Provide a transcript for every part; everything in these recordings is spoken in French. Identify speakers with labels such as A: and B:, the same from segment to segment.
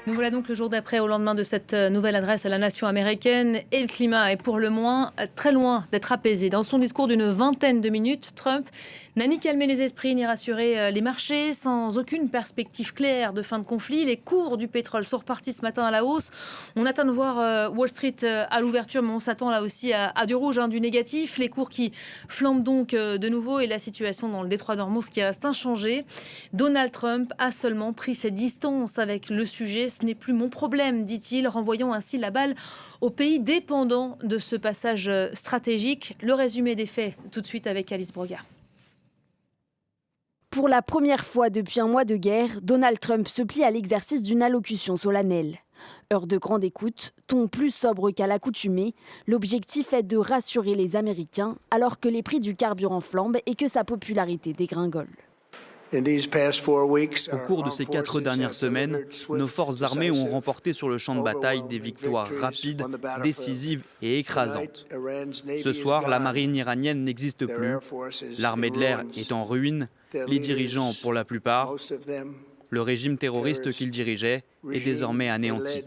A: Nous voilà donc le jour d'après, au lendemain de cette nouvelle adresse à la nation américaine. Et le climat est pour le moins très loin d'être apaisé. Dans son discours d'une vingtaine de minutes, Trump n'a ni calmé les esprits ni rassuré les marchés. Sans aucune perspective claire de fin de conflit, les cours du pétrole sont repartis ce matin à la hausse. On attend de voir Wall Street à l'ouverture, mais on s'attend là aussi à du rouge, du négatif. Les cours qui flambent donc de nouveau et la situation dans le détroit d'Ormuz qui reste inchangée. Donald Trump a seulement pris ses distances avec le sujet. Ce n'est plus mon problème, dit-il, renvoyant ainsi la balle aux pays dépendants de ce passage stratégique. Le résumé des faits, tout de suite avec Alice Broga.
B: Pour la première fois depuis un mois de guerre, Donald Trump se plie à l'exercice d'une allocution solennelle. Heure de grande écoute, ton plus sobre qu'à l'accoutumée, l'objectif est de rassurer les Américains alors que les prix du carburant flambent et que sa popularité dégringole.
C: Au cours de ces 4 dernières semaines, nos forces armées ont remporté sur le champ de bataille des victoires rapides, décisives et écrasantes. Ce soir, la marine iranienne n'existe plus, l'armée de l'air est en ruine, les dirigeants pour la plupart, le régime terroriste qu'ils dirigeaient est désormais anéanti.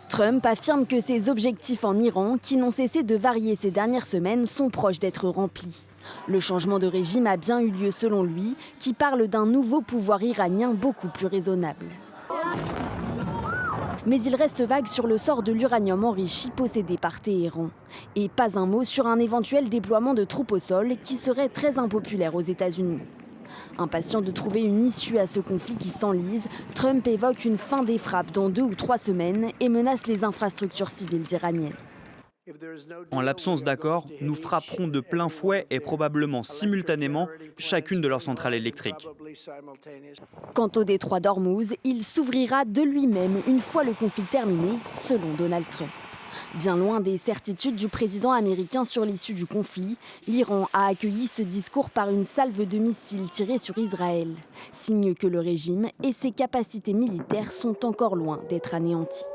B: Trump affirme que ses objectifs en Iran, qui n'ont cessé de varier ces dernières semaines, sont proches d'être remplis. Le changement de régime a bien eu lieu selon lui, qui parle d'un nouveau pouvoir iranien beaucoup plus raisonnable. Mais il reste vague sur le sort de l'uranium enrichi possédé par Téhéran. Et pas un mot sur un éventuel déploiement de troupes au sol qui serait très impopulaire aux États-Unis. Impatient de trouver une issue à ce conflit qui s'enlise, Trump évoque une fin des frappes dans 2 ou 3 semaines et menace les infrastructures civiles iraniennes.
C: En l'absence d'accord, nous frapperons de plein fouet et probablement simultanément chacune de leurs centrales électriques.
B: Quant au détroit d'Ormuz, il s'ouvrira de lui-même une fois le conflit terminé, selon Donald Trump. Bien loin des certitudes du président américain sur l'issue du conflit, l'Iran a accueilli ce discours par une salve de missiles tirés sur Israël, signe que le régime et ses capacités militaires sont encore loin d'être anéantis.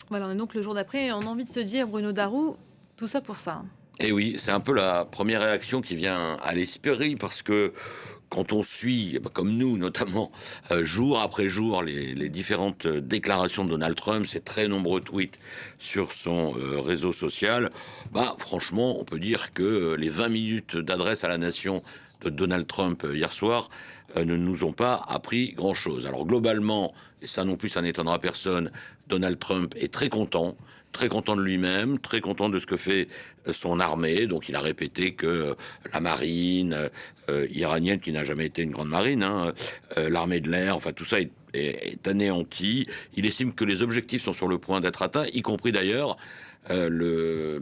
A: Voilà, on est donc le jour d'après et on a envie de se dire, Bruno Darou, tout ça pour ça.
D: Et oui, c'est un peu la première réaction qui vient à l'esprit, parce que quand on suit, comme nous notamment, jour après jour, les différentes déclarations de Donald Trump, ses très nombreux tweets sur son réseau social, franchement, on peut dire que les 20 minutes d'adresse à la nation de Donald Trump hier soir ne nous ont pas appris grand-chose. Alors globalement, et ça non plus, ça n'étonnera personne, Donald Trump est très content de lui-même, très content de ce que fait son armée. Donc il a répété que la marine iranienne, qui n'a jamais été une grande marine, l'armée de l'air, enfin tout ça est anéanti. Il estime que les objectifs sont sur le point d'être atteints, y compris d'ailleurs le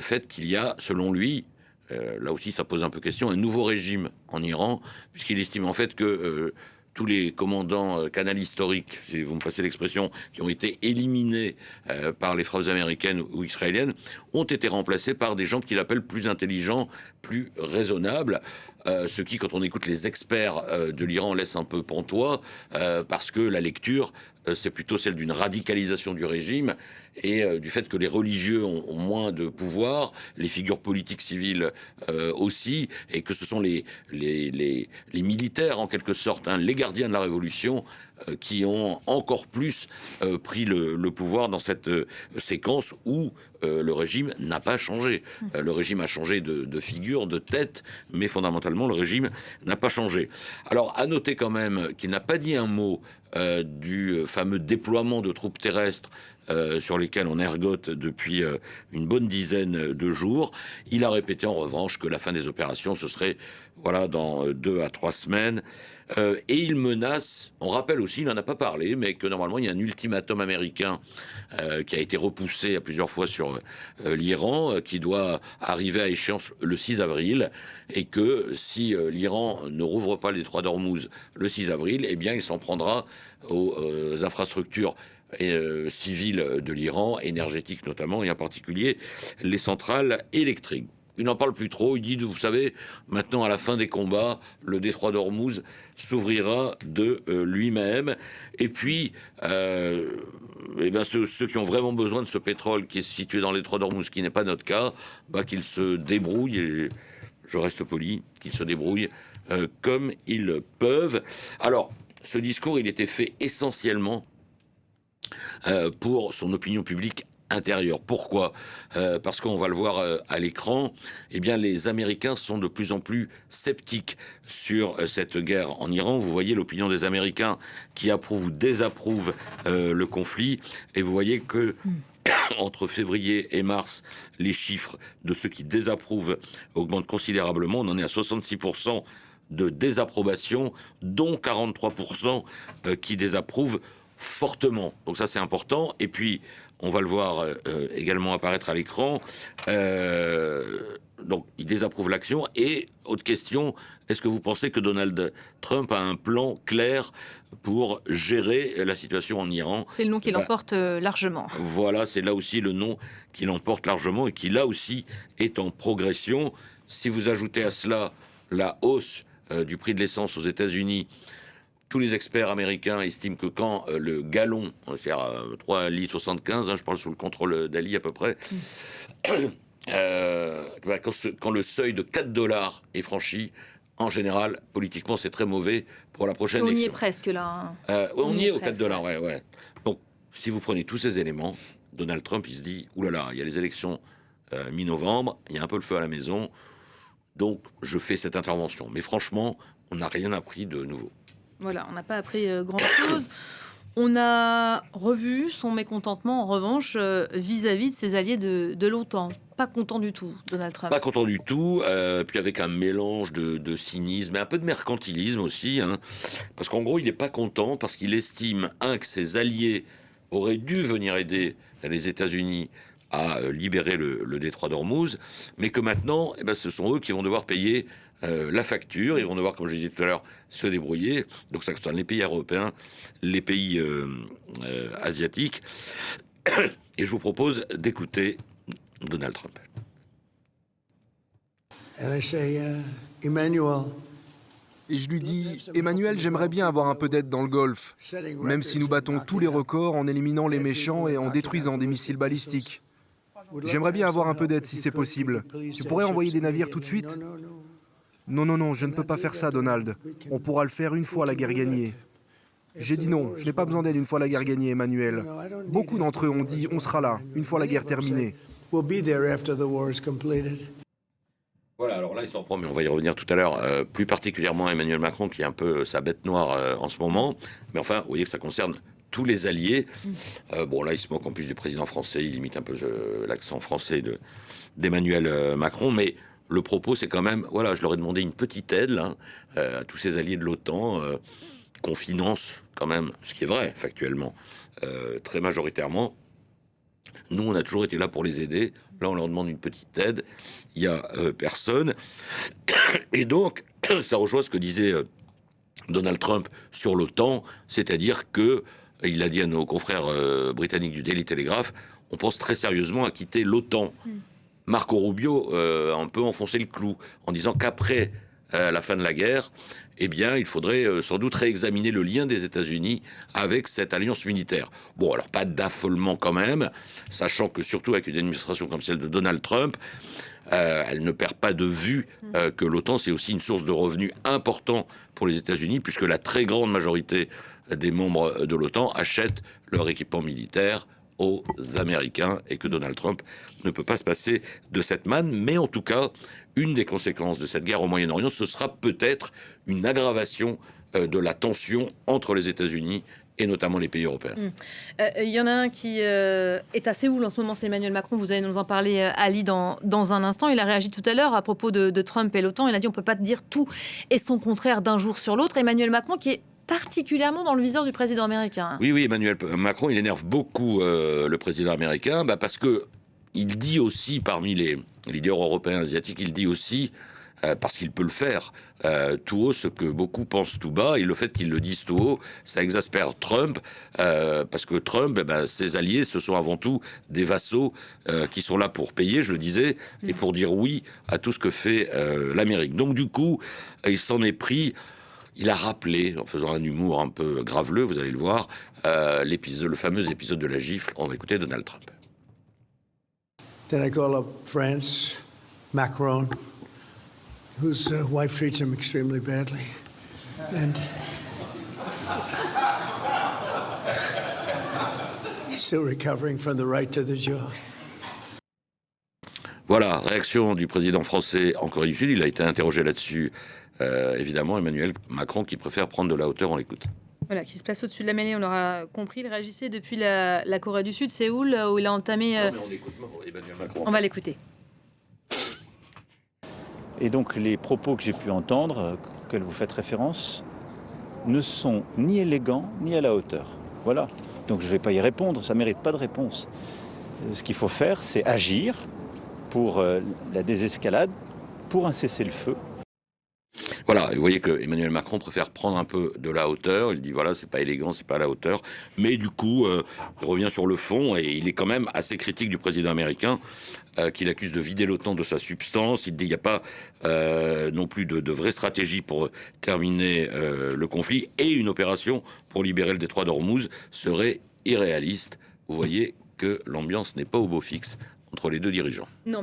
D: fait qu'il y a, selon lui, là aussi ça pose un peu question, un nouveau régime en Iran, puisqu'il estime en fait que tous les commandants canal historiques, si vous me passez l'expression, qui ont été éliminés par les forces américaines ou israéliennes, ont été remplacés par des gens qu'il appelle plus intelligents, plus raisonnables. Ce qui, quand on écoute les experts de l'Iran, laisse un peu pantois, parce que la lecture, c'est plutôt celle d'une radicalisation du régime et du fait que les religieux ont moins de pouvoir, les figures politiques civiles aussi, et que ce sont les militaires, en quelque sorte, les gardiens de la révolution, qui ont encore plus pris le pouvoir dans cette séquence où le régime n'a pas changé. Le régime a changé de figure, de tête, mais fondamentalement, le régime n'a pas changé. Alors, à noter quand même qu'il n'a pas dit un mot du fameux déploiement de troupes terrestres sur lesquels on ergote depuis une bonne dizaine de jours. Il a répété en revanche que la fin des opérations, ce serait dans 2 à 3 semaines. Et il menace, on rappelle aussi, il n'en a pas parlé, mais que normalement il y a un ultimatum américain qui a été repoussé à plusieurs fois sur l'Iran, qui doit arriver à échéance le 6 avril, et que si l'Iran ne rouvre pas les détroit d'Ormuz le 6 avril, eh bien il s'en prendra aux infrastructures civiles de l'Iran, énergétiques notamment, et en particulier les centrales électriques. Il n'en parle plus trop, il dit, vous savez, maintenant à la fin des combats, le détroit d'Ormuz s'ouvrira de lui-même. Et puis, ceux qui ont vraiment besoin de ce pétrole qui est situé dans le détroit d'Ormuz, qui n'est pas notre cas, qu'ils se débrouillent, et je reste poli, qu'ils se débrouillent comme ils peuvent. Alors, ce discours, il était fait essentiellement pour son opinion publique intérieure. Pourquoi ? Parce qu'on va le voir à l'écran, eh bien, les Américains sont de plus en plus sceptiques sur cette guerre en Iran. Vous voyez l'opinion des Américains qui approuvent ou désapprouvent le conflit, et vous voyez que entre février et mars, les chiffres de ceux qui désapprouvent augmentent considérablement. On en est à 66% de désapprobation, dont 43% qui désapprouvent fortement. Donc ça, c'est important. Et puis, on va le voir également apparaître à l'écran. Donc, il désapprouve l'action. Et, autre question, est-ce que vous pensez que Donald Trump a un plan clair pour gérer la situation en Iran ?
A: C'est le nom qui l'emporte largement.
D: Voilà, c'est là aussi le nom qui l'emporte largement et qui, là aussi, est en progression. Si vous ajoutez à cela la hausse du prix de l'essence aux États-Unis, tous les experts américains estiment que quand le gallon, c'est-à-dire 3,75 litres, je parle sous le contrôle d'Ali à peu près, quand le seuil de $4 est franchi, en général, politiquement, c'est très mauvais pour la prochaine élection.
A: On y est presque là.
D: On y est au $4, ouais. Donc, si vous prenez tous ces éléments, Donald Trump, il se dit, oulala, il y a les élections mi-novembre, il y a un peu le feu à la maison, donc je fais cette intervention. Mais franchement, on n'a rien appris de nouveau.
A: Voilà, on n'a pas appris grand-chose. On a revu son mécontentement, en revanche, vis-à-vis de ses alliés de l'OTAN. Pas content du tout, Donald Trump.
D: Pas content du tout, puis avec un mélange de cynisme et un peu de mercantilisme aussi, hein, parce qu'en gros, il n'est pas content parce qu'il estime, que ses alliés auraient dû venir aider les États-Unis à libérer le détroit d'Ormuz, mais que maintenant, ce sont eux qui vont devoir payer la facture. Ils vont devoir, comme je disais tout à l'heure, se débrouiller. Donc ça concerne les pays européens, les pays asiatiques. Et je vous propose d'écouter Donald Trump.
E: And I say, Emmanuel,
F: Et je lui dis, Emmanuel, j'aimerais bien avoir un peu d'aide dans le Golfe, même si nous battons tous les records en éliminant les méchants et en détruisant des missiles balistiques. J'aimerais bien avoir un peu d'aide si c'est possible. Tu pourrais envoyer des navires tout de suite ? Non, je ne peux pas faire ça, Donald. On pourra le faire une fois la guerre gagnée. J'ai dit non, je n'ai pas besoin d'aide une fois la guerre gagnée, Emmanuel. Beaucoup d'entre eux ont dit, on sera là, une fois la guerre terminée.
D: Voilà, alors là, il s'en prend, mais on va y revenir tout à l'heure, plus particulièrement Emmanuel Macron, qui est un peu sa bête noire en ce moment. Mais enfin, vous voyez que ça concerne tous les alliés. Bon, là, il se moque en plus du président français, il imite un peu l'accent français d'Emmanuel Macron, mais le propos, c'est quand même, voilà, je leur ai demandé une petite aide, là, à tous ces alliés de l'OTAN, qu'on finance quand même, ce qui est vrai, factuellement, très majoritairement. Nous, on a toujours été là pour les aider. Là, on leur demande une petite aide. Il n'y a personne. Et donc, ça rejoint ce que disait Donald Trump sur l'OTAN, c'est-à-dire que, il a dit à nos confrères britanniques du Daily Telegraph, on pense très sérieusement à quitter l'OTAN. Marco Rubio a un peu enfoncé le clou en disant qu'après la fin de la guerre, eh bien, il faudrait sans doute réexaminer le lien des États-Unis avec cette alliance militaire. Bon, alors pas d'affolement quand même, sachant que surtout avec une administration comme celle de Donald Trump, elle ne perd pas de vue que l'OTAN, c'est aussi une source de revenus important pour les États-Unis, puisque la très grande majorité des membres de l'OTAN achètent leur équipement militaire aux Américains, et que Donald Trump ne peut pas se passer de cette manne. Mais en tout cas, une des conséquences de cette guerre au Moyen-Orient, ce sera peut-être une aggravation de la tension entre les États-Unis et notamment les pays européens.
A: Il y en a un qui est à Séoul en ce moment, c'est Emmanuel Macron. Vous allez nous en parler, Ali, dans un instant. Il a réagi tout à l'heure à propos de Trump et l'OTAN. Il a dit on ne peut pas dire tout et son contraire d'un jour sur l'autre. Emmanuel Macron qui est particulièrement dans le viseur du président américain.
D: Oui, Emmanuel Macron, il énerve beaucoup le président américain, parce que il dit aussi, parmi les leaders européens, asiatiques, il dit aussi, parce qu'il peut le faire, tout haut ce que beaucoup pensent tout bas, et le fait qu'il le dise tout haut, ça exaspère Trump, parce que Trump, ses alliés, ce sont avant tout des vassaux qui sont là pour payer, je le disais, et pour dire oui à tout ce que fait l'Amérique. Donc du coup, il s'en est pris. Il a rappelé, en faisant un humour un peu graveleux, vous allez le voir, le fameux épisode de la gifle. On va écouter Donald Trump.
E: Then I call up France, Macron, whose wife treats him extremely badly. And he's still recovering from the right to the jaw.
D: Voilà, réaction du président français en Corée du Sud. Il a été interrogé là-dessus, évidemment, Emmanuel Macron, qui préfère prendre de la hauteur, on l'écoute.
A: Voilà, qui se place au-dessus de la mêlée, on l'aura compris. Il réagissait depuis la Corée du Sud, Séoul, où il a entamé...
D: Non, mais on écoute Emmanuel Macron.
A: On va l'écouter.
G: Et donc les propos que j'ai pu entendre, auxquels vous faites référence, ne sont ni élégants ni à la hauteur. Voilà. Donc je ne vais pas y répondre, ça ne mérite pas de réponse. Ce qu'il faut faire, c'est agir pour la désescalade, pour un cessez-le-feu.
D: Voilà, et vous voyez que Emmanuel Macron préfère prendre un peu de la hauteur. Il dit voilà, c'est pas élégant, c'est pas à la hauteur. Mais du coup, il revient sur le fond et il est quand même assez critique du président américain qu'il accuse de vider l'OTAN de sa substance. Il dit il n'y a pas non plus de vraie stratégie pour terminer le conflit et une opération pour libérer le détroit d'Ormuz serait irréaliste. Vous voyez que l'ambiance n'est pas au beau fixe entre les deux dirigeants.
A: Non.